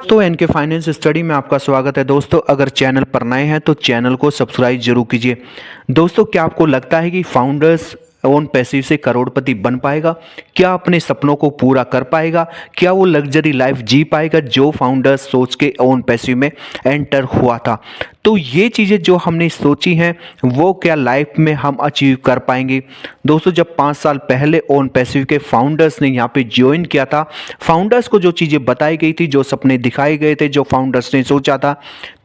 तो N K finance study में आपका स्वागत है। दोस्तों, अगर चैनल पर नए हैं तो चैनल को सब्सक्राइब जरूर कीजिए। दोस्तों, क्या आपको लगता है कि फाउंडर्स ओन पैसिव से करोड़पति बन पाएगा? क्या अपने सपनों को पूरा कर पाएगा? क्या वो लग्जरी लाइफ जी पाएगा जो फाउंडर्स सोच के ओन पैसिव में एंटर हुआ था? तो ये चीज़ें जो हमने सोची हैं वो क्या लाइफ में हम अचीव कर पाएंगे? दोस्तों, जब 5 साल पहले ओन पैसिव के फाउंडर्स ने यहाँ पे ज्वाइन किया था, फाउंडर्स को जो चीज़ें बताई गई थी, जो सपने दिखाए गए थे, जो फाउंडर्स ने सोचा था,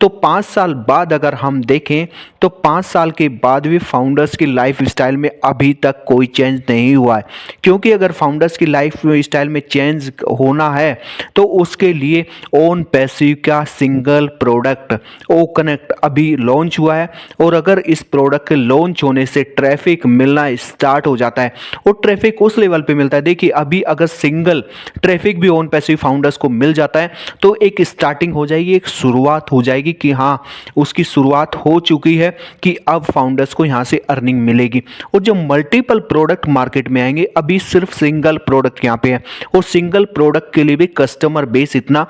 तो 5 साल बाद अगर हम देखें तो 5 साल के बाद भी फाउंडर्स की लाइफ स्टाइल में अभी तक कोई चेंज नहीं हुआ है। क्योंकि अगर फाउंडर्स की लाइफ स्टाइल में चेंज होना है तो उसके लिए ओन पैसिव का सिंगल प्रोडक्ट ओ कनेक्ट अभी लॉन्च हुआ है। और अगर इस प्रोडक्ट के लॉन्च होने से ट्रैफिक मिलना स्टार्ट हो जाता है और ट्रैफिक उस लेवल पे मिलता है, देखिए अभी अगर सिंगल ट्रैफिक भी ओन पैसिव फाउंडर्स को मिल जाता है तो एक स्टार्टिंग हो जाएगी, एक शुरुआत हो जाएगी कि हाँ, उसकी शुरुआत हो चुकी है कि अब फाउंडर्स को यहाँ से अर्निंग मिलेगी। और जो मल्टीपल प्रोडक्ट मार्केट में आएंगे, अभी सिर्फ सिंगल प्रोडक्ट यहाँ पे है और सिंगल प्रोडक्ट के लिए भी कस्टमर बेस इतना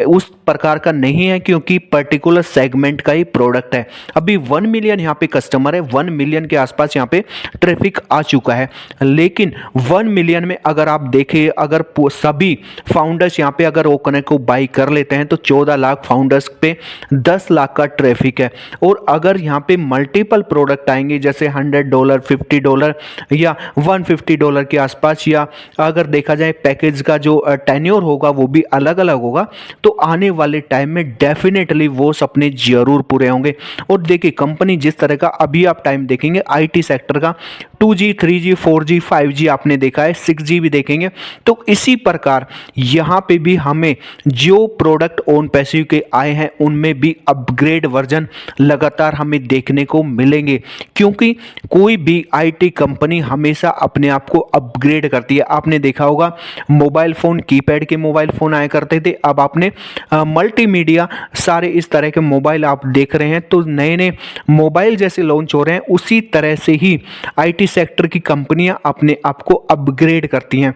उस प्रकार का नहीं है क्योंकि पर्टिकुलर सेगमेंट का ही प्रोडक्ट है। अभी 1 मिलियन यहाँ पे कस्टमर है, 1 मिलियन के आसपास यहाँ पे ट्रैफिक आ चुका है। लेकिन 1 मिलियन में अगर आप देखें, अगर सभी फाउंडर्स यहाँ पे अगर ओकनेक्ट को बाई कर लेते हैं तो 14 लाख फाउंडर्स पे 10 लाख का ट्रैफिक है। और अगर यहाँ पे मल्टीपल प्रोडक्ट आएंगे जैसे $100, $50 या $150 के आसपास, या अगर देखा जाए पैकेज का जो टेन्योर होगा वो भी अलग अलग होगा, तो आने वाले टाइम में डेफिनेटली वो सपने जरूर पूरे होंगे। और देखिए कंपनी जिस तरह का अभी आप टाइम देखेंगे आईटी सेक्टर का, 2G 3G 4G 5G आपने देखा है, 6G भी देखेंगे, तो इसी प्रकार यहाँ पे भी हमें जो प्रोडक्ट ओन पैसिव के आए हैं उनमें भी अपग्रेड वर्जन लगातार हमें देखने को मिलेंगे। क्योंकि कोई भी आईटी कंपनी हमेशा अपने आप को अपग्रेड करती है। आपने देखा होगा मोबाइल फ़ोन, कीपैड के मोबाइल फ़ोन आया करते थे, अब आपने मल्टीमीडिया सारे इस तरह के मोबाइल आप देख रहे हैं, तो नए नए मोबाइल जैसे लॉन्च हो रहे हैं, उसी तरह से ही आईटी सेक्टर की कंपनियां अपने आप को अपग्रेड करती हैं।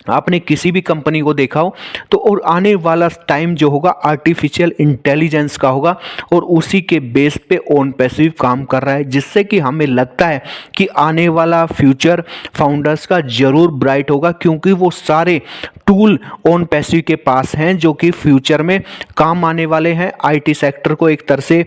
आपने किसी भी कंपनी को देखा हो तो, और आने वाला टाइम जो होगा आर्टिफिशियल इंटेलिजेंस का होगा और उसी के बेस पे ओन पैसिव काम कर रहा है, जिससे कि हमें लगता है कि आने वाला फ्यूचर फाउंडर्स का जरूर ब्राइट होगा। क्योंकि वो सारे टूल ओन पैसिव के पास हैं जो कि फ्यूचर में काम आने वाले हैं। आईटी सेक्टर को एक तरह से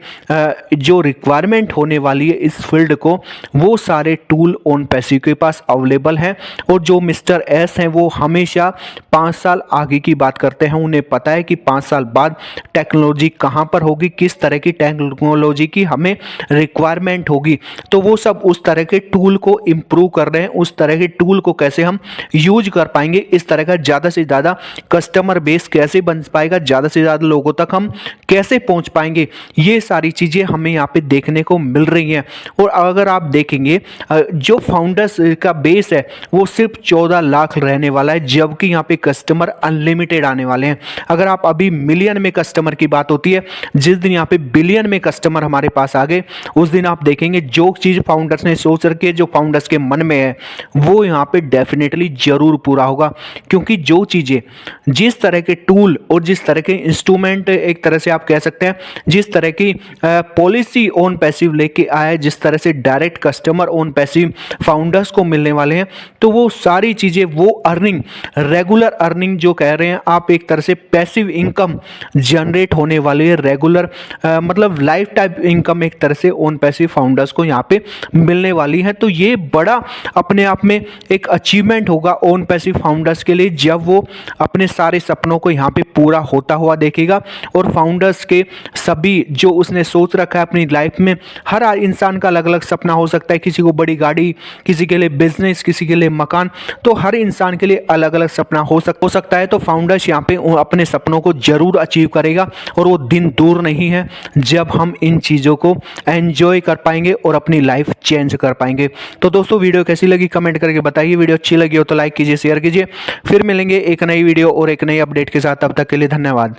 जो रिक्वायरमेंट होने वाली है इस फील्ड को, वो सारे टूल ओन पैसिव के पास अवेलेबल हैं। और जो मिस्टर एस हैं वो हमेशा 5 साल आगे की बात करते हैं। उन्हें पता है कि 5 साल बाद टेक्नोलॉजी कहां पर होगी, किस तरह की टेक्नोलॉजी की हमें रिक्वायरमेंट होगी, तो वो सब उस तरह के टूल को इम्प्रूव कर रहे हैं। उस तरह के टूल को कैसे हम यूज कर पाएंगे, इस तरह का ज़्यादा से ज़्यादा कस्टमर बेस कैसे बन पाएगा, ज़्यादा से ज़्यादा लोगों तक हम कैसे पहुंच पाएंगे, ये सारी चीज़ें हमें यहाँ पे देखने को मिल रही हैं। और अगर आप देखेंगे जो फाउंडर्स का बेस है वो सिर्फ 14 लाख रहने वाला है, जबकि यहाँ पे कस्टमर अनलिमिटेड आने वाले हैं। अगर आप अभी मिलियन में कस्टमर की बात होती है, जिस दिन यहाँ पे बिलियन में कस्टमर हमारे पास आ गए उस दिन आप देखेंगे जो चीज़ फाउंडर्स ने सोच रखी है, जो फाउंडर्स के मन में है, वो यहाँ पे डेफिनेटली जरूर पूरा होगा। क्योंकि जो चीज़ें, जिस तरह के टूल और जिस तरह के इंस्ट्रूमेंट, एक तरह से आप कह सकते हैं जिस तरह की पॉलिसी ओन पैसिव लेके आया है, जिस तरह से direct customer own passive founders को मिलने वाले हैं, तो वो सारी चीज़ें, वो अर्निंग, रेगुलर अर्निंग जो कह रहे हैं आप, एक तरह से पैसिव इनकम जनरेट होने वाली है, रेगुलर मतलब लाइफ टाइप इनकम एक तरह से ओन पैसिव फाउंडर्स को यहाँ पे मिलने वाली है। तो ये बड़ा अपने आप में एक अचीवमेंट होगा ओन पैसिव फाउंडर्स के लिए, जब वो अपने सारे सपनों को यहाँ पे पूरा होता हुआ देखेगा। और फाउंडर्स के सभी जो उसने सोच रखा है अपनी लाइफ में, हर इंसान का अलग अलग सपना हो सकता है, किसी को बड़ी गाड़ी, किसी के लिए बिजनेस, किसी के लिए मकान, तो हर इंसान के लिए अलग अलग सपना हो सकता है। तो फाउंडर्स यहाँ पे अपने सपनों को जरूर अचीव करेगा और वो दिन दूर नहीं है जब हम इन चीज़ों को एंजॉय कर पाएंगे और अपनी लाइफ चेंज कर पाएंगे। तो दोस्तों, वीडियो कैसी लगी कमेंट करके बताइए। वीडियो अच्छी लगी हो तो लाइक कीजिए, शेयर कीजिए। फिर मिलेंगे एक नई वीडियो और एक नई अपडेट के साथ, तब तक के लिए धन्यवाद।